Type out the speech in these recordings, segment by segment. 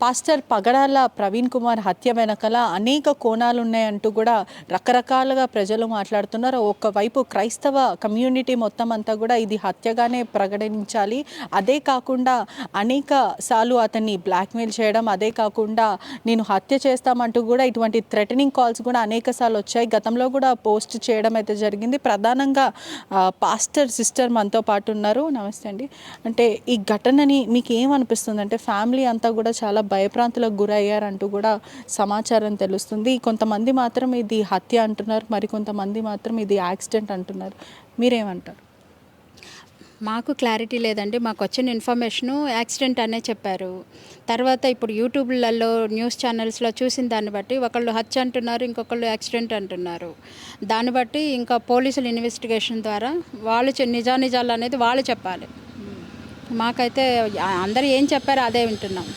Pastor పగడాల ప్రవీణ్ కుమార్ హత్య వెనకాల అనేక కోణాలు ఉన్నాయంటూ కూడా రకరకాలుగా ప్రజలు మాట్లాడుతున్నారు. ఒకవైపు క్రైస్తవ కమ్యూనిటీ మొత్తం అంతా కూడా ఇది హత్యగానే ప్రకటించాలి, అదే కాకుండా అనేక సార్లు అతన్ని బ్లాక్మెయిల్ చేయడం, అదే కాకుండా నేను హత్య చేస్తామంటూ కూడా ఇటువంటి థ్రెటనింగ్ కాల్స్ కూడా అనేక సార్లు వచ్చాయి. గతంలో కూడా పోస్ట్ చేయడం అయితే జరిగింది. ప్రధానంగా పాస్టర్ సిస్టర్ మనతో పాటు ఉన్నారు. నమస్తే అండి. అంటే ఈ ఘటనని మీకు ఏమనిపిస్తుంది? అంటే ఫ్యామిలీ అంతా కూడా చాలా భయప్రాంతులకు గురయ్యారంటూ కూడా సమాచారం తెలుస్తుంది. కొంతమంది మాత్రం ఇది హత్య అంటున్నారు, మరికొంతమంది మాత్రం ఇది యాక్సిడెంట్ అంటున్నారు. మీరేమంటారు? మాకు క్లారిటీ లేదండి. మాకు వచ్చిన ఇన్ఫర్మేషను యాక్సిడెంట్ అనే చెప్పారు. తర్వాత ఇప్పుడు యూట్యూబ్లలో న్యూస్ ఛానల్స్లో చూసిన దాన్ని బట్టి ఒకళ్ళు హత్య అంటున్నారు, ఇంకొకళ్ళు యాక్సిడెంట్ అంటున్నారు. దాన్ని బట్టి ఇంకా పోలీసుల ఇన్వెస్టిగేషన్ ద్వారా వాళ్ళు నిజానిజాలు అనేది వాళ్ళు చెప్పాలి. మాకైతే అందరూ ఏం చెప్పారో అదే వింటున్నాం.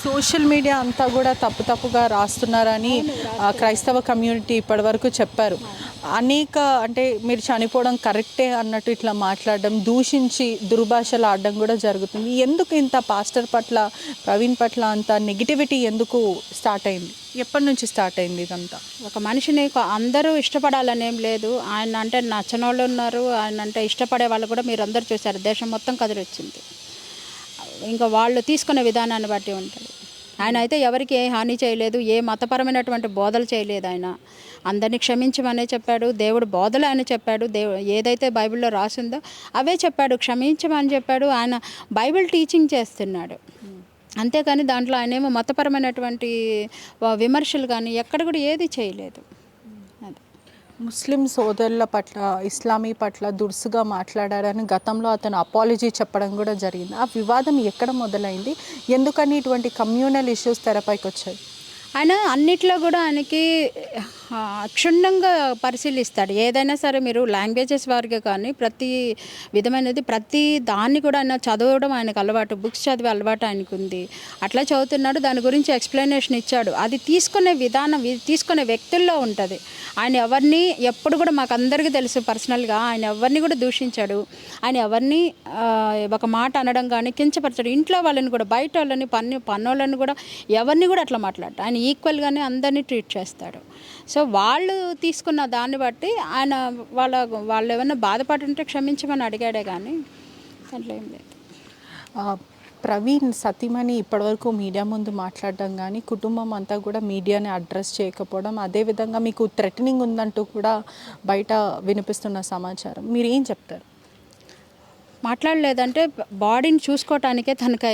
సోషల్ మీడియా అంతా కూడా తప్పుగా రాస్తున్నారని క్రైస్తవ కమ్యూనిటీ ఇప్పటివరకు చెప్పారు. అనేక అంటే మీరు చనిపోవడం కరెక్టే అన్నట్టు ఇట్లా మాట్లాడడం, దూషించి దుర్భాషలు ఆడడం కూడా జరుగుతుంది. ఎందుకు ఇంత పాస్టర్ పట్ల, ప్రవీణ్ పట్ల అంత నెగిటివిటీ ఎందుకు స్టార్ట్ అయింది? ఎప్పటి నుంచి స్టార్ట్ అయింది ఇదంతా? ఒక మనిషిని అందరూ ఇష్టపడాలనేం లేదు. ఆయన అంటే నచ్చని వాళ్ళు ఉన్నారు, ఆయన అంటే ఇష్టపడే వాళ్ళు కూడా మీరు అందరూ చూశారు. దేశం మొత్తం కదిలొచ్చింది. ఇంకా వాళ్ళు తీసుకునే విధానాన్ని బట్టి ఉంటుంది. ఆయన అయితే ఎవరికి ఏ హాని చేయలేదు, ఏ మతపరమైనటువంటి బోధలు చేయలేదు. ఆయన అందరినీ క్షమించమనే చెప్పాడు. దేవుడు బోధలు ఆయన చెప్పాడు. ఏదైతే బైబిల్లో రాసిందో అవే చెప్పాడు. క్షమించమని చెప్పాడు. ఆయన బైబిల్ టీచింగ్ చేస్తున్నాడు. అంతేకాని దాంట్లో ఆయనేమో మతపరమైనటువంటి విమర్శలు కానీ ఎక్కడ కూడా ఏది చేయలేదు. ముస్లిం సోదరుల పట్ల, ఇస్లామీ పట్ల దురుసుగా మాట్లాడారని గతంలో అతను అపాలజీ చెప్పడం కూడా జరిగింది. ఆ వివాదం ఎక్కడ మొదలైంది? ఎందుకని ఇటువంటి కమ్యూనల్ ఇష్యూస్ తెరపైకి వచ్చాయి? ఆయన అన్నిట్లో కూడా ఆయనకి క్షుణ్ణంగా పరిశీలిస్తాడు. ఏదైనా సరే మీరు లాంగ్వేజెస్ వారిగా కానీ ప్రతి విధమైనది ప్రతి దాన్ని కూడా ఆయన చదవడం ఆయనకు అలవాటు. బుక్స్ చదివే అలవాటు ఆయనకు ఉంది. అట్లా చదువుతున్నాడు. దాని గురించి ఎక్స్ప్లెనేషన్ ఇచ్చాడు. అది తీసుకునే విధానం, తీసుకునే వ్యక్తుల్లో ఉంటుంది. ఆయన ఎవరిని ఎప్పుడు కూడా మాకు అందరికీ తెలుసు పర్సనల్గా, ఆయన ఎవరిని కూడా దూషించాడు. ఆయన ఎవరిని ఒక మాట అనడం కానీ కించపరచాడు. ఇంట్లో వాళ్ళని కూడా, బయట వాళ్ళని, పన్నోళ్ళని కూడా ఎవరిని కూడా అట్లా మాట్లాడు. ఆయన ఈక్వల్గానే అందరినీ ట్రీట్ చేస్తాడు. సో వాళ్ళు తీసుకున్న దాన్ని బట్టి ఆయన వాళ్ళు ఏమైనా బాధపడుంటే క్షమించమని అడిగాడే కానీ అట్లా ఏం లేదు. ప్రవీణ్ సతీమణి ఇప్పటివరకు మీడియా ముందు మాట్లాడడం కానీ, కుటుంబం అంతా కూడా మీడియాని అడ్రస్ చేయకపోవడం, అదేవిధంగా మీకు థ్రెటనింగ్ ఉందంటూ కూడా బయట వినిపిస్తున్న సమాచారం, మీరు ఏం చెప్తారు? మాట్లాడలేదంటే బాడీని చూసుకోవటానికే తనకి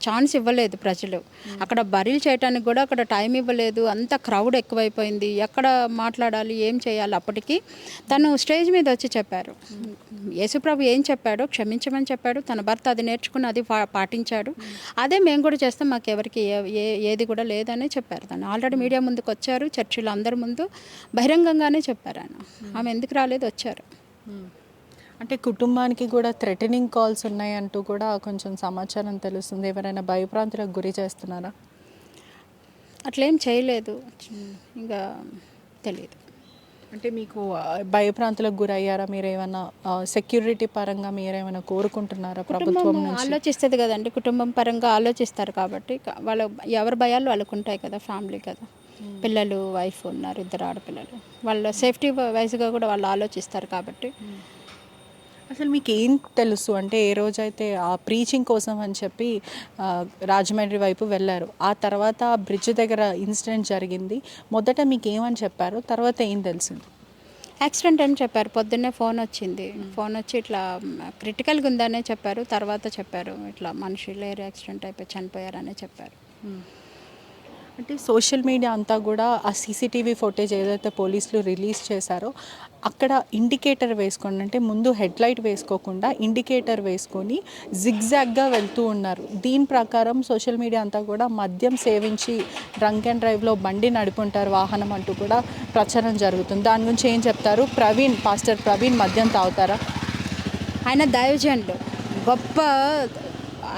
ఛాన్స్ ఇవ్వలేదు ప్రజలు. అక్కడ బరీలు చేయడానికి కూడా అక్కడ టైం ఇవ్వలేదు. అంత క్రౌడ్ ఎక్కువైపోయింది. ఎక్కడ మాట్లాడాలి, ఏం చేయాలి? అప్పటికి తను స్టేజ్ మీద వచ్చి చెప్పారు. యేసుప్రభు ఏం చెప్పాడో క్షమించమని చెప్పాడు. తన భర్త అది నేర్చుకుని అది పాటించాడు. అదే మేము కూడా చేస్తాం, మాకు ఎవరికి ఏది కూడా లేదని చెప్పారు. తను ఆల్రెడీ మీడియా ముందుకు వచ్చారు. చర్చిలో అందరి ముందు బహిరంగంగానే చెప్పారు. ఆయన ఆమె ఎందుకు రాలేదు, వచ్చారు. అంటే కుటుంబానికి కూడా థ్రెటనింగ్ కాల్స్ ఉన్నాయంటూ కూడా కొంచెం సమాచారం తెలుస్తుంది. ఎవరైనా భయభ్రాంతులకు గురి చేస్తున్నారా? అట్లేం చేయలేదు, ఇంకా తెలియదు. అంటే మీకు భయభ్రాంతులకు గురయ్యారా? మీరేమైనా సెక్యూరిటీ పరంగా మీరేమైనా కోరుకుంటున్నారా ప్రభుత్వం నుంచి? ఆలోచిస్తుంది కదండి, కుటుంబం పరంగా ఆలోచిస్తారు కాబట్టి వాళ్ళ ఎవరి భయాలు వాళ్ళకు ఉంటాయి కదా. ఫ్యామిలీ కదా, పిల్లలు, వైఫ్ ఉన్నారు, 2 ఆడపిల్లలు. వాళ్ళ సేఫ్టీ వైజ్గా కూడా వాళ్ళు ఆలోచిస్తారు కాబట్టి. అసలు మీకు ఏం తెలుసు? అంటే ఏ రోజైతే ఆ ప్రీచింగ్ కోసం అని చెప్పి రాజమండ్రి వైపు వెళ్ళారు, ఆ తర్వాత బ్రిడ్జ్ దగ్గర ఇన్సిడెంట్ జరిగింది. మొదట మీకు ఏమని చెప్పారు, తర్వాత ఏం తెలిసింది? యాక్సిడెంట్ అని చెప్పారు. పొద్దున్నే ఫోన్ వచ్చింది. ఫోన్ వచ్చి ఇట్లా క్రిటికల్గా ఉందనే చెప్పారు. తర్వాత చెప్పారు ఇట్లా మనిషి లేరు, యాక్సిడెంట్ అయిపోయి చనిపోయారనే చెప్పారు. అంటే సోషల్ మీడియా అంతా కూడా ఆ సీసీటీవీ ఫుటేజ్ ఏదైతే పోలీసులు రిలీజ్ చేశారో అక్కడ ఇండికేటర్ వేసుకోండి, అంటే ముందు హెడ్లైట్ వేసుకోకుండా ఇండికేటర్ వేసుకొని జిగ్జాగ్గా వెళ్తూ ఉన్నారు. దీని ప్రకారం సోషల్ మీడియా అంతా కూడా మద్యం సేవించి డ్రంక్ అండ్ డ్రైవ్లో బండి నడుపుంటారు వాహనం అంటూ కూడా ప్రచారం జరుగుతుంది. దాని గురించి ఏం చెప్తారు? పాస్టర్ ప్రవీణ్ మద్యం తాగుతారా? ఆయన దైవజనుడు, గొప్ప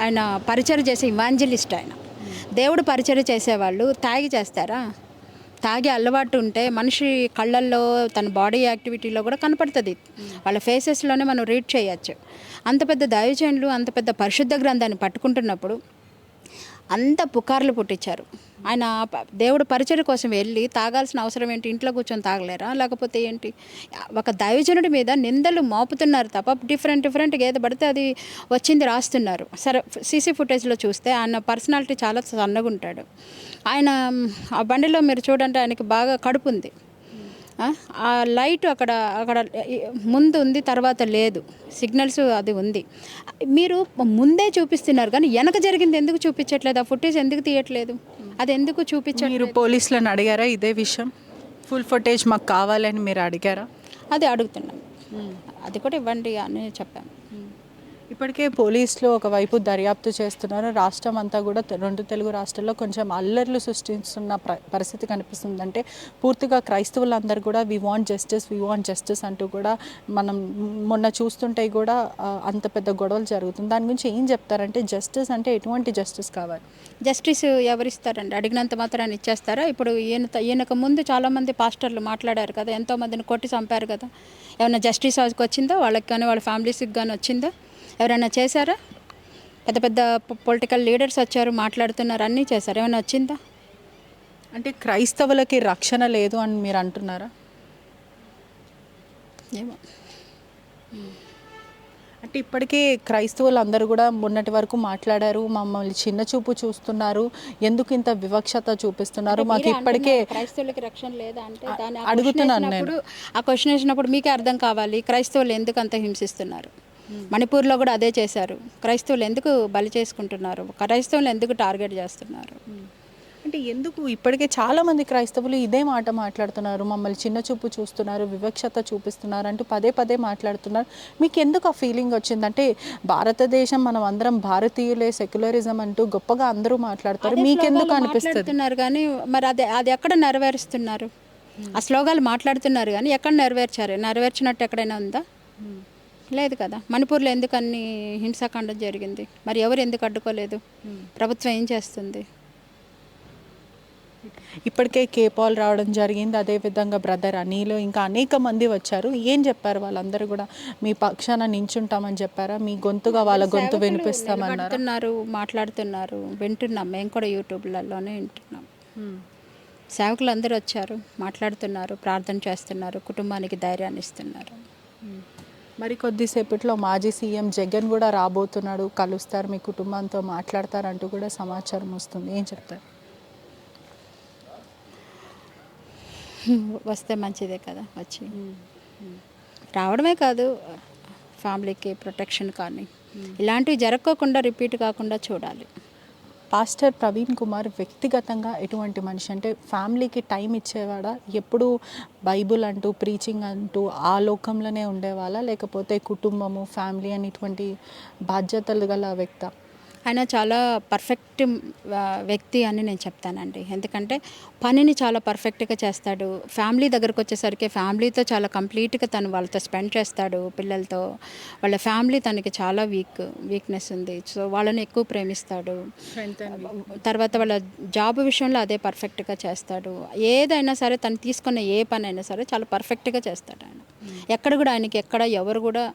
ఆయన పరిచయం చేసే ఇవాంజలిస్ట్. ఆయన దేవుడు పరిచయం చేసేవాళ్ళు తాగి చేస్తారా? తాగే అలవాటు ఉంటే మనిషి కళ్ళల్లో, తన బాడీ యాక్టివిటీలో కూడా కనపడుతుంది. వాళ్ళ ఫేసెస్లోనే మనం రీడ్ చేయొచ్చు. అంత పెద్ద దైవజనులు అంత పెద్ద పరిశుద్ధ గ్రంథాన్ని పట్టుకుంటున్నప్పుడు అంత పుకార్లు పుట్టించారు. ఆయన దేవుడు పరిచర్య కోసం వెళ్ళి తాగాల్సిన అవసరం ఏంటి? ఇంట్లో కూర్చొని తాగలేరా? లేకపోతే ఏంటి? ఒక దైవజనుడి మీద నిందలు మోపుతున్నారు తప్ప డిఫరెంట్గా ఏది పడితే అది వచ్చింది రాస్తున్నారు. సరే, సీసీ ఫుటేజ్లో చూస్తే ఆయన పర్సనాలిటీ చాలా సన్నగా ఉంటాడు. ఆయన ఆ బండిలో మీరు చూడండి, ఆయనకి బాగా కడుపు ఉంది. ఆ లైట్ అక్కడ అక్కడ ముందు ఉంది, తర్వాత లేదు, సిగ్నల్స్ అది ఉంది. మీరు ముందే చూపిస్తున్నారు కానీ వెనక జరిగింది ఎందుకు చూపించట్లేదు? ఆ ఫుటేజ్ ఎందుకు తీయట్లేదు? అది ఎందుకు చూపించట్లేదు? మీరు పోలీసులను అడిగారా ఇదే విషయం? ఫుల్ ఫుటేజ్ మాకు కావాలని మీరు అడిగారా? అది అడుగుతున్నాం, అది కూడా ఇవ్వండి అని చెప్పాము. ఇప్పటికే పోలీసులు ఒకవైపు దర్యాప్తు చేస్తున్నారు. రాష్ట్రం అంతా కూడా రెండు తెలుగు రాష్ట్రాల్లో కొంచెం అల్లర్లు సృష్టిస్తున్న పరిస్థితి కనిపిస్తుంది. అంటే పూర్తిగా క్రైస్తవులందరూ కూడా వి వాంట్ జస్టిస్ అంటూ కూడా మనం మొన్న చూస్తుంటే కూడా అంత పెద్ద గొడవలు జరుగుతుంది. దాని గురించి ఏం చెప్తారంటే జస్టిస్ అంటే ఎటువంటి జస్టిస్ కావాలి? జస్టిస్ ఎవరిస్తారండి? అడిగినంత మాత్రాన్ని ఇచ్చేస్తారా? ఇప్పుడు ఈయనకు ముందు చాలామంది పాస్టర్లు మాట్లాడారు కదా, ఎంతోమందిని కొట్టి చంపారు కదా. ఏమైనా జస్టిస్ వచ్చిందా వాళ్ళకి కానీ వాళ్ళ ఫ్యామిలీస్కి కానీ వచ్చిందా? ఎవరైనా చేశారా? పెద్ద పెద్ద పొలిటికల్ లీడర్స్ వచ్చారు, మాట్లాడుతున్నారు, అన్నీ చేశారు, ఏమైనా వచ్చిందా? అంటే క్రైస్తవులకి రక్షణ లేదు అని మీరు అంటున్నారా? ఏమో. అంటే ఇప్పటికే క్రైస్తవులు అందరూ కూడా మొన్నటి వరకు మాట్లాడారు, మమ్మల్ని చిన్న చూపు చూస్తున్నారు, ఎందుకు ఇంత వివక్షత చూపిస్తున్నారు, మాకు ఇప్పటికే క్రైస్తవులకి రక్షణ లేదా అంటే దాన్ని అడుగుతున్నాను నేను. ఆ క్వశ్చన్ వేసినప్పుడు మీకే అర్థం కావాలి క్రైస్తవులు ఎందుకు అంత హింసిస్తున్నారు. మణిపూర్లో కూడా అదే చేశారు. క్రైస్తవులు ఎందుకు బలి చేసుకుంటున్నారు? క్రైస్తవులు ఎందుకు టార్గెట్ చేస్తున్నారు? అంటే ఎందుకు ఇప్పటికే చాలామంది క్రైస్తవులు ఇదే మాట మాట్లాడుతున్నారు, మమ్మల్ని చిన్న చూపు చూస్తున్నారు, వివక్షత చూపిస్తున్నారు అంటూ పదే మాట్లాడుతున్నారు. మీకు ఎందుకు ఆ ఫీలింగ్ వచ్చిందంటే భారతదేశం మనం అందరం భారతీయులే, సెక్యులరిజం అంటూ గొప్పగా అందరూ మాట్లాడతారు, మీకెందుకు అనిపిస్తున్నారు? కానీ మరి అది ఎక్కడ నెరవేరుస్తున్నారు? ఆ శ్లోగాలు మాట్లాడుతున్నారు కానీ ఎక్కడ నెరవేర్చినట్టు ఎక్కడైనా ఉందా? లేదు కదా. మణిపూర్లో ఎందుకు అన్ని హింసాకాండం జరిగింది? మరి ఎవరు ఎందుకు అడ్డుకోలేదు? ప్రభుత్వం ఏం చేస్తుంది? ఇప్పటికే కేపాల్ రావడం జరిగింది, అదేవిధంగా బ్రదర్ అనిల్, ఇంకా అనేక మంది వచ్చారు. ఏం చెప్పారు? వాళ్ళందరూ కూడా మీ పక్షాన నించుంటామని చెప్పారా? మీ గొంతుగా వాళ్ళ గొంతు వినిపిస్తామన్నారు, మాట్లాడుతున్నారు, వింటున్నాం. మేము కూడా యూట్యూబ్లలోనే వింటున్నాం. సేవకులు అందరూ వచ్చారు, మాట్లాడుతున్నారు, ప్రార్థన చేస్తున్నారు, కుటుంబానికి ధైర్యాన్ని ఇస్తున్నారు. మరి కొద్దిసేపట్లో మాజీ సీఎం జగన్ కూడా రాబోతున్నాడు, కలుస్తారు, మీ కుటుంబంతో మాట్లాడతారంటూ కూడా సమాచారం వస్తుంది. ఏం చెప్తారు? వస్తే మంచిదే కదా. వచ్చి రావడమే కాదు, ఫ్యామిలీకి ప్రొటెక్షన్ కానీ ఇలాంటివి జరగకుండా రిపీట్ కాకుండా చూడాలి. పాస్టర్ ప్రవీణ్ కుమార్ వ్యక్తిగతంగా ఎటువంటి మనిషి? అంటే ఫ్యామిలీకి టైం ఇచ్చేవాడా? ఎప్పుడు బైబుల్ అంటూ ప్రీచింగ్ అంటూ ఆ లోకంలోనే ఉండేవాళ్ళ, లేకపోతే కుటుంబము ఫ్యామిలీ అని ఇటువంటి బాధ్యతలు గల వ్యక్తి? ఆయన చాలా పర్ఫెక్ట్ వ్యక్తి అని నేను చెప్తానండి. ఎందుకంటే పనిని చాలా పర్ఫెక్ట్గా చేస్తాడు. ఫ్యామిలీ దగ్గరకు వచ్చేసరికి ఫ్యామిలీతో చాలా కంప్లీట్గా తను వాళ్ళతో స్పెండ్ చేస్తాడు. పిల్లలతో వాళ్ళ ఫ్యామిలీ తనకి చాలా వీక్నెస్ ఉంది, సో వాళ్ళని ఎక్కువ ప్రేమిస్తాడు. తర్వాత వాళ్ళ జాబ్ విషయంలో అదే పర్ఫెక్ట్గా చేస్తాడు. ఏదైనా సరే తను తీసుకున్న ఏ పని అయినా సరే చాలా పర్ఫెక్ట్గా చేస్తాడు ఆయన. ఎక్కడ కూడా ఆయనకి ఎవరు కూడా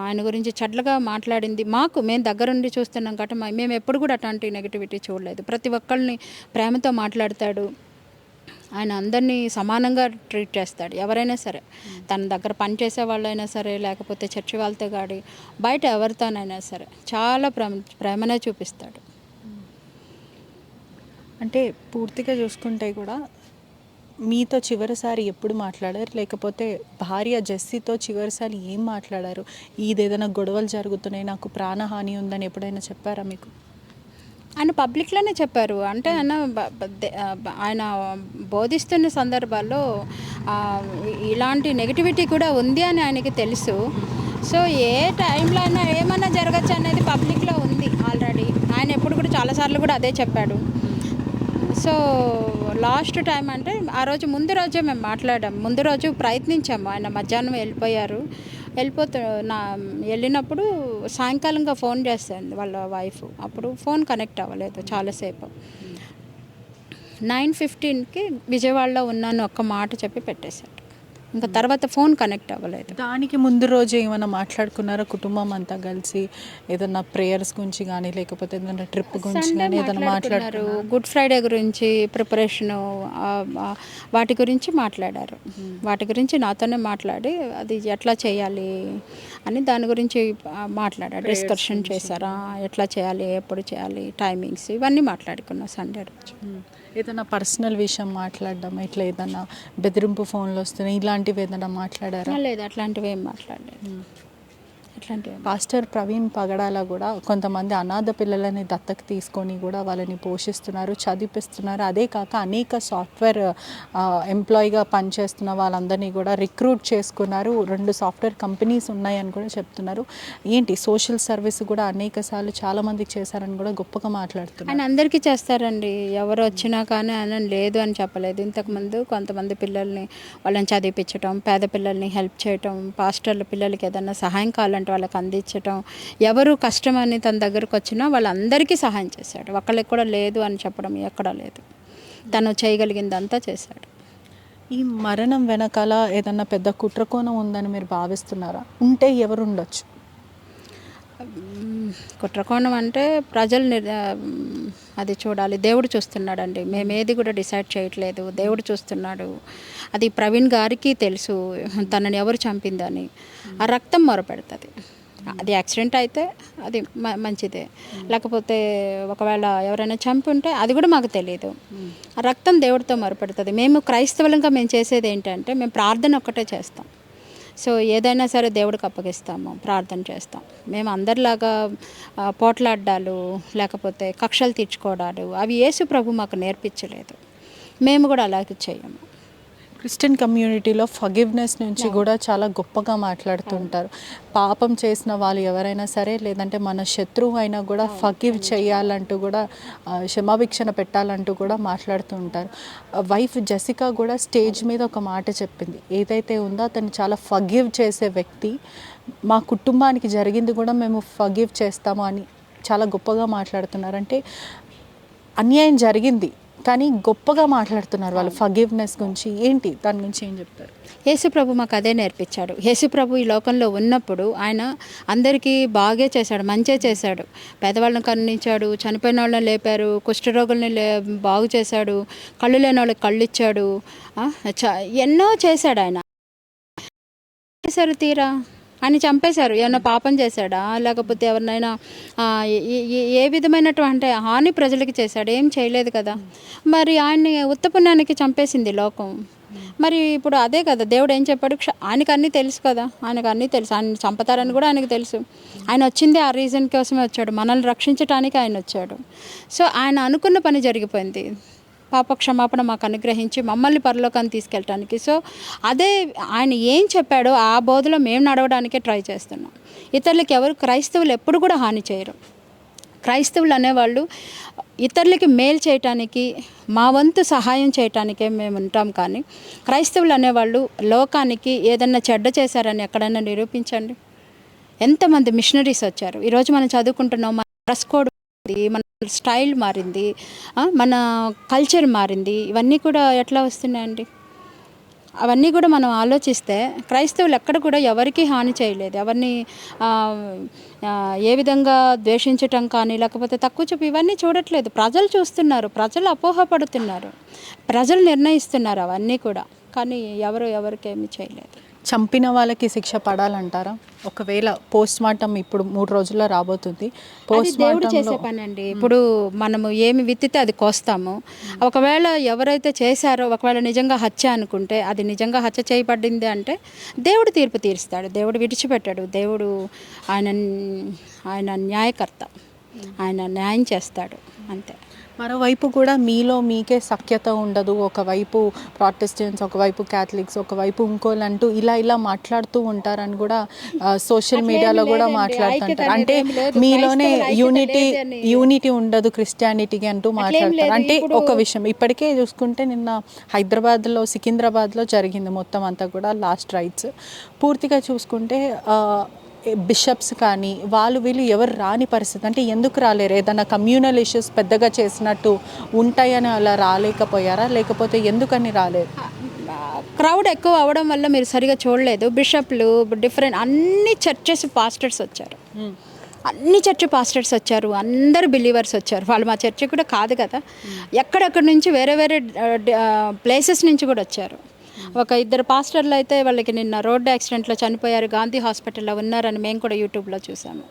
ఆయన గురించి చెడ్డగా మాట్లాడింది మేము దగ్గరుండి చూస్తున్నాం కాబట్టి మేము ఎప్పుడు కూడా అట్లాంటి నెగిటివిటీ చూడలేదు. ప్రతి ఒక్కరిని ప్రేమతో మాట్లాడతాడు. ఆయన అందరినీ సమానంగా ట్రీట్ చేస్తాడు. ఎవరైనా సరే, తన దగ్గర పనిచేసే వాళ్ళైనా సరే, లేకపోతే చర్చి వాళ్ళతో గాడి బయట ఎవరితోనైనా సరే చాలా ప్రేమనే చూపిస్తాడు. అంటే పూర్తిగా చూసుకుంటే కూడా మీతో చివరిసారి ఎప్పుడు మాట్లాడారు, లేకపోతే భార్య జెస్సీతో చివరిసారి ఏం మాట్లాడారు? ఏదైనా గొడవలు జరుగుతున్నాయి, నాకు ప్రాణహాని ఉందని ఎప్పుడైనా చెప్పారా మీకు? ఆయన పబ్లిక్లోనే చెప్పారు. అంటే ఆయన బోధిస్తున్న సందర్భాల్లో ఇలాంటి నెగిటివిటీ కూడా ఉంది అని ఆయనకి తెలుసు. సో ఏ టైంలో అయినా ఏమైనా జరగచ్చు అనేది పబ్లిక్లో ఉంది ఆల్రెడీ. ఆయన ఎప్పుడు కూడా చాలాసార్లు కూడా అదే చెప్పాడు. సో లాస్ట్ టైం అంటే ఆ రోజు ముందు రోజే మేము మాట్లాడాం. ముందు రోజు ప్రయత్నించాము. ఆయన మధ్యాహ్నం వెళ్ళినప్పుడు సాయంకాలంగా ఫోన్ చేస్తుంది వాళ్ళ వైఫ్. అప్పుడు ఫోన్ కనెక్ట్ అవ్వలేదు చాలాసేపు. 9:15కి విజయవాడలో ఉన్నాను ఒక్క మాట చెప్పి పెట్టేశాడు. ఇంకా తర్వాత ఫోన్ కనెక్ట్ అవ్వలేదు. దానికి ముందు రోజు ఏమైనా మాట్లాడుకున్నారా కుటుంబం అంతా కలిసి? ఏదన్నా ప్రేయర్స్ గురించి కానీ లేకపోతే ఏదైనా ట్రిప్ గురించి కానీ ఏదైనా మాట్లాడుకున్నారు? గుడ్ ఫ్రైడే గురించి ప్రిపరేషను వాటి గురించి మాట్లాడారు. వాటి గురించి నాతోనే మాట్లాడి అది ఎట్లా చేయాలి అని దాని గురించి మాట్లాడారు, డిస్కషన్ చేశారా, ఎట్లా చేయాలి, ఎప్పుడు చేయాలి, టైమింగ్స్ ఇవన్నీ మాట్లాడుకున్నాం సండే రోజు. ఏదైనా పర్సనల్ విషయం మాట్లాడడం, ఇట్లా ఏదైనా బెదిరింపు ఫోన్లు వస్తున్నాయి ఇలాంటివి ఏదైనా మాట్లాడారా? లేదు, అట్లాంటివి ఏం మాట్లాడలేదు. అట్లాంటివి పాస్టర్ ప్రవీణ్ పగడాల కూడా కొంతమంది అనాథ పిల్లలని దత్తకు తీసుకొని కూడా వాళ్ళని పోషిస్తున్నారు, చదివిస్తున్నారు. అదే కాక అనేక సాఫ్ట్వేర్ ఎంప్లాయీగా పనిచేస్తున్న వాళ్ళందరినీ కూడా రిక్రూట్ చేసుకున్నారు. 2 సాఫ్ట్వేర్ కంపెనీస్ ఉన్నాయని కూడా చెప్తున్నారు. ఏంటి సోషల్ సర్వీస్ కూడా అనేక సార్లు చాలామందికి చేశారని కూడా గొప్పగా మాట్లాడుతున్నారు. ఆయన అందరికీ చేస్తారండి, ఎవరు వచ్చినా కానీ ఆయన లేదు అని చెప్పలేదు. ఇంతకుముందు కొంతమంది పిల్లల్ని వాళ్ళని చదివించటం, పేద పిల్లల్ని హెల్ప్ చేయటం, పాస్టర్ల పిల్లలకి ఏదైనా సహాయం కావాలంటే వాళ్ళకి అందించటం, ఎవరు కష్టమని తన దగ్గరకు వచ్చినా వాళ్ళందరికీ సహాయం చేశాడు. ఒకళ్ళకి కూడా లేదు అని చెప్పడం ఎక్కడా లేదు. తను చేయగలిగిందంతా చేశాడు. ఈ మరణం వెనకాల ఏదన్నా పెద్ద కుట్రకోణం ఉందని మీరు భావిస్తున్నారా? ఉంటే ఎవరు ఉండొచ్చు? కుట్రకోణం అంటే ప్రజలు అది చూడాలి. దేవుడు చూస్తున్నాడండి, మేమేది కూడా డిసైడ్ చేయట్లేదు. దేవుడు చూస్తున్నాడు. అది ప్రవీణ్ గారికి తెలుసు తనని ఎవరు చంపిందని. ఆ రక్తం మొరపెడుతుంది. అది యాక్సిడెంట్ అయితే అది మంచిదే, లేకపోతే ఒకవేళ ఎవరైనా చంపి ఉంటే అది కూడా మాకు తెలియదు. ఆ రక్తం దేవుడితో మొరపెడుతుంది. మేము క్రైస్తవులంగా మేము చేసేది ఏంటంటే మేము ప్రార్థన ఒక్కటే చేస్తాం. సో ఏదైనా సరే దేవుడికి అప్పగిస్తాము, ప్రార్థన చేస్తాం. మేము అందరిలాగా పోట్లాడ్డాలు లేకపోతే కక్షలు తీర్చుకోవడాలు అవి యేసు ప్రభు మాకు నేర్పించలేదు. మేము కూడా అలాగే చేయము. క్రిస్టియన్ కమ్యూనిటీలో ఫర్గివ్నెస్ నుంచి కూడా చాలా గొప్పగా మాట్లాడుతుంటారు. పాపం చేసిన వాళ్ళు ఎవరైనా సరే, లేదంటే మన శత్రువు అయినా కూడా ఫర్గివ్ చేయాలంటూ కూడా, క్షమాభిక్షణ పెట్టాలంటూ కూడా మాట్లాడుతూ ఉంటారు. వైఫ్ జెసికా కూడా స్టేజ్ మీద ఒక మాట చెప్పింది, ఏదైతే ఉందో అతను చాలా ఫర్గివ్ చేసే వ్యక్తి, మా కుటుంబానికి జరిగింది కూడా మేము ఫర్గివ్ చేస్తాము అని చాలా గొప్పగా మాట్లాడుతున్నారు. అంటే అన్యాయం జరిగింది కానీ గొప్పగా మాట్లాడుతున్నారు వాళ్ళు ఫర్గివ్నెస్ గురించి. ఏంటి దాని గురించి ఏం చెప్తారు? యేసుప్రభు మాకు అదే నేర్పించాడు. యేసుప్రభు ఈ లోకంలో ఉన్నప్పుడు ఆయన అందరికీ బాగే చేశాడు, మంచే చేశాడు. పేదవాళ్ళని కరుణించాడు, చనిపోయిన వాళ్ళని లేపారు, కుష్ఠరోగుల్ని బాగు చేశాడు, కళ్ళు లేని వాళ్ళకి కళ్ళు ఇచ్చాడు, ఎన్నో చేశాడు ఆయన. చేశారు తీరా ఆయన చంపేశారు. ఏమైనా పాపం చేశాడా, లేకపోతే ఎవరినైనా ఏ విధమైనటువంటి హాని ప్రజలకి చేశాడు? ఏం చేయలేదు కదా. మరి ఆయన్ని ఉత్తపుణ్యానికి చంపేసింది లోకం. మరి ఇప్పుడు అదే కదా దేవుడు ఏం చెప్పాడు, ఆయనకు అన్నీ తెలుసు కదా, ఆయనకు అన్నీ తెలుసు, ఆయన చంపుతారని కూడా ఆయనకు తెలుసు. ఆయన వచ్చింది ఆ రీజన్ కోసమే వచ్చాడు, మనల్ని రక్షించడానికి ఆయన వచ్చాడు. సో ఆయన అనుకున్న పని జరిగిపోయింది. పాప క్షమాపణ మాకు అనుగ్రహించి మమ్మల్ని పరలోకాన్ని తీసుకెళ్ళటానికి. సో అదే ఆయన ఏం చెప్పాడో ఆ బోధలో మేము నడవడానికే ట్రై చేస్తున్నాం. ఇతరులకి ఎవరు క్రైస్తవులు ఎప్పుడు కూడా హాని చేయరు. క్రైస్తవులు అనేవాళ్ళు ఇతరులకి మేలు చేయటానికి, మా వంతు సహాయం చేయటానికే మేము ఉంటాం. కానీ క్రైస్తవులు అనేవాళ్ళు లోకానికి ఏదన్నా చెడ్డ చేశారని ఎక్కడైనా నిరూపించండి. ఎంతమంది మిషనరీస్ వచ్చారు. ఈరోజు మనం చదువుకుంటున్నాం, మన డ్రెస్ కోడ్, మన స్టైల్ మారింది, మన కల్చర్ మారింది. ఇవన్నీ కూడా ఎట్లా వస్తున్నాయండి? అవన్నీ కూడా మనం ఆలోచిస్తే క్రైస్తవులు ఎక్కడ కూడా ఎవరికి హాని చేయలేదు. ఎవరిని ఏ విధంగా ద్వేషించటం కానీ లేకపోతే తక్కువ చూపు ఇవన్నీ చూడట్లేదు. ప్రజలు చూస్తున్నారు, ప్రజలు అపోహపడుతున్నారు, ప్రజలు నిర్ణయిస్తున్నారు అవన్నీ కూడా. కానీ ఎవరికేమీ చేయలేదు. చంపిన వాళ్ళకి శిక్ష పడాలంటారా? ఒకవేళ పోస్ట్ మార్టం ఇప్పుడు 3 రోజుల్లో రాబోతుంది. దేవుడు చేసే పని అండి. ఇప్పుడు మనము ఏమి విత్తితే అది కోస్తాము. ఒకవేళ ఎవరైతే చేశారో ఒకవేళ నిజంగా హత్య అనుకుంటే, అది నిజంగా హత్య చేయబడింది అంటే దేవుడు తీర్పు తీరుస్తాడు. దేవుడు విడిచిపెట్టాడు. దేవుడు ఆయన న్యాయకర్త, ఆయన న్యాయం చేస్తాడు అంతే. మరోవైపు కూడా మీలో మీకే సఖ్యత ఉండదు. ఒకవైపు ప్రాటెస్టెంట్స్, ఒకవైపు క్యాథలిక్స్, ఒకవైపు ఇంకోళ్ళంటూ ఇలా మాట్లాడుతూ ఉంటారని కూడా సోషల్ మీడియాలో కూడా మాట్లాడుతుంటారు. అంటే మీలోనే యూనిటీ ఉండదు క్రిస్టియానిటీకి అంటూ మాట్లాడతారు. అంటే ఒక విషయం ఇప్పటికే చూసుకుంటే నిన్న హైదరాబాద్లో, సికింద్రాబాద్లో జరిగింది మొత్తం అంతా కూడా లాస్ట్ రైట్స్. పూర్తిగా చూసుకుంటే బిషప్స్ కానీ వీళ్ళు ఎవరు రాని పరిస్థితి. అంటే ఎందుకు రాలేరు? ఏదైనా కమ్యూనల్ ఇష్యూస్ పెద్దగా చేసినట్టు ఉంటాయని అలా రాలేకపోయారా, లేకపోతే ఎందుకని రాలేరు? క్రౌడ్ ఎక్కువ అవ్వడం వల్ల మీరు సరిగా చూడలేదు. బిషప్లు డిఫరెంట్ అన్ని చర్చెస్ పాస్టర్స్ వచ్చారు, అన్ని చర్చ్ పాస్టర్స్ వచ్చారు, అందరు బిలీవర్స్ వచ్చారు. వాళ్ళు మా చర్చ్ కూడా కాదు కదా, ఎక్కడెక్కడి నుంచి వేరే వేరే ప్లేసెస్ నుంచి కూడా వచ్చారు. ఒక ఇద్దరు పాస్టర్లు అయితే వాళ్ళకి నిన్న రోడ్డు యాక్సిడెంట్లో చనిపోయారు, గాంధీ హాస్పిటల్లో ఉన్నారని మేము కూడా యూట్యూబ్లో చూసాము.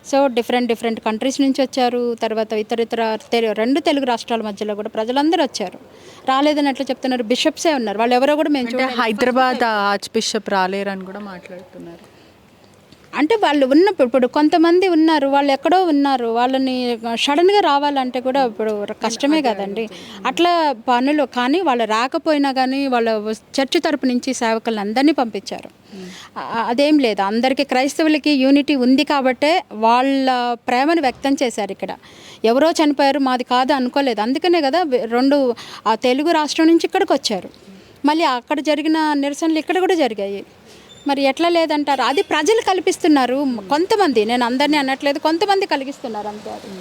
సో డిఫరెంట్ కంట్రీస్ నుంచి వచ్చారు. తర్వాత ఇతర రెండు తెలుగు రాష్ట్రాల మధ్యలో కూడా ప్రజలందరూ వచ్చారు. రాలేదని ఎట్లా చెప్తున్నారు? బిషప్సే ఉన్నారు, వాళ్ళు ఎవరో కూడా మేము చూడలేదు. హైదరాబాద్ ఆర్చ్ బిషప్ రాలేరని కూడా మాట్లాడుతున్నారు. అంటే వాళ్ళు ఇప్పుడు కొంతమంది ఉన్నారు, వాళ్ళు ఎక్కడో ఉన్నారు, వాళ్ళని సడన్గా రావాలంటే కూడా ఇప్పుడు కష్టమే కదండి. అట్లా పనులు కానీ వాళ్ళు రాకపోయినా కానీ వాళ్ళ చర్చ్ తరపు నుంచి సేవకులను అందరినీ పంపించారు. అదేం లేదు, అందరికీ క్రైస్తవులకి యూనిటీ ఉంది కాబట్టే వాళ్ళ ప్రేమను వ్యక్తం చేశారు. ఇక్కడ ఎవరో చనిపోయారు మాది కాదు అనుకోలేదు. అందుకనే కదా ఆ తెలుగు రాష్ట్రం నుంచి ఇక్కడికి వచ్చారు. మళ్ళీ అక్కడ జరిగిన నిరసనలు ఇక్కడ కూడా జరిగాయి. మరి ఎట్లా లేదంటారు? అది ప్రజలు కల్పిస్తున్నారు కొంతమంది, నేను అందరినీ అనట్లేదు, కొంతమంది కలిగిస్తున్నారు అంతే. అది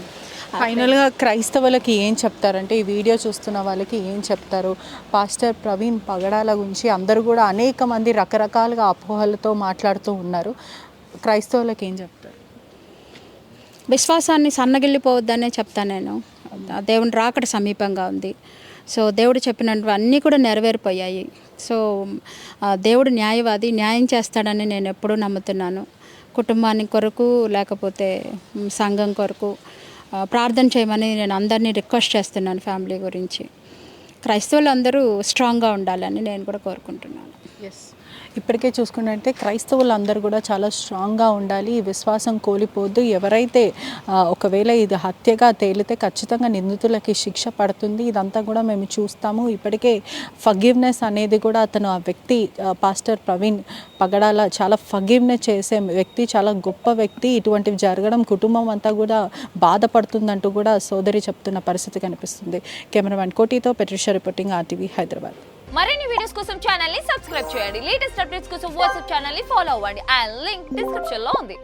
ఫైనల్గా క్రైస్తవులకి ఏం చెప్తారంటే, ఈ వీడియో చూస్తున్న వాళ్ళకి ఏం చెప్తారు? పాస్టర్ ప్రవీణ్ పగడాల గురించి అందరూ కూడా అనేక మంది రకరకాలుగా అపోహలతో మాట్లాడుతూ ఉన్నారు. క్రైస్తవులకి ఏం చెప్తారు? విశ్వాసాన్ని సన్నగిల్లిపోవద్దనే చెప్తాను నేను. దేవుని రాకడ సమీపంగా ఉంది. సో దేవుడు చెప్పినట్టు అన్నీ కూడా నెరవేరిపోయాయి. సో దేవుడు న్యాయవాది, న్యాయం చేస్తాడని నేను ఎప్పుడూ నమ్ముతున్నాను. కుటుంబానికి కొరకు లేకపోతే సంఘం కొరకు ప్రార్థన చేయమని నేను అందరినీ రిక్వెస్ట్ చేస్తున్నాను. ఫ్యామిలీ గురించి క్రైస్తవులు అందరూ స్ట్రాంగ్గా ఉండాలని నేను కూడా కోరుకుంటున్నాను. ఇప్పటికే చూసుకున్నట్టే క్రైస్తవులందరూ కూడా చాలా స్ట్రాంగ్గా ఉండాలి, విశ్వాసం కోల్పోవద్దు. ఎవరైతే ఒకవేళ ఇది హత్యగా తేలితే ఖచ్చితంగా నిందితులకి శిక్ష పడుతుంది. ఇదంతా కూడా మేము చూస్తాము. ఇప్పటికే ఫర్గివ్నెస్ అనేది కూడా అతను ఆ వ్యక్తి పాస్టర్ ప్రవీణ్ పగడాల చాలా ఫర్గివ్నెస్ చేసే వ్యక్తి, చాలా గొప్ప వ్యక్తి. ఇటువంటివి జరగడం కుటుంబం అంతా కూడా బాధపడుతుందంటూ కూడా సోదరి చెప్తున్న పరిస్థితి కనిపిస్తుంది. Cameraman కోటితో పెట్రిషా reporting, RTV Hyderabad. మరిన్ని వీడియోస్ కోసం ఛానల్ ని సబ్స్క్రైబ్ చేయండి. లేటెస్ట్ అప్డేట్స్ కోసం వాట్సాప్ ఛానల్ ని ఫాలో అవ్వండి. ఆ లింక్ డిస్క్రిప్షన్ లో ఉంది.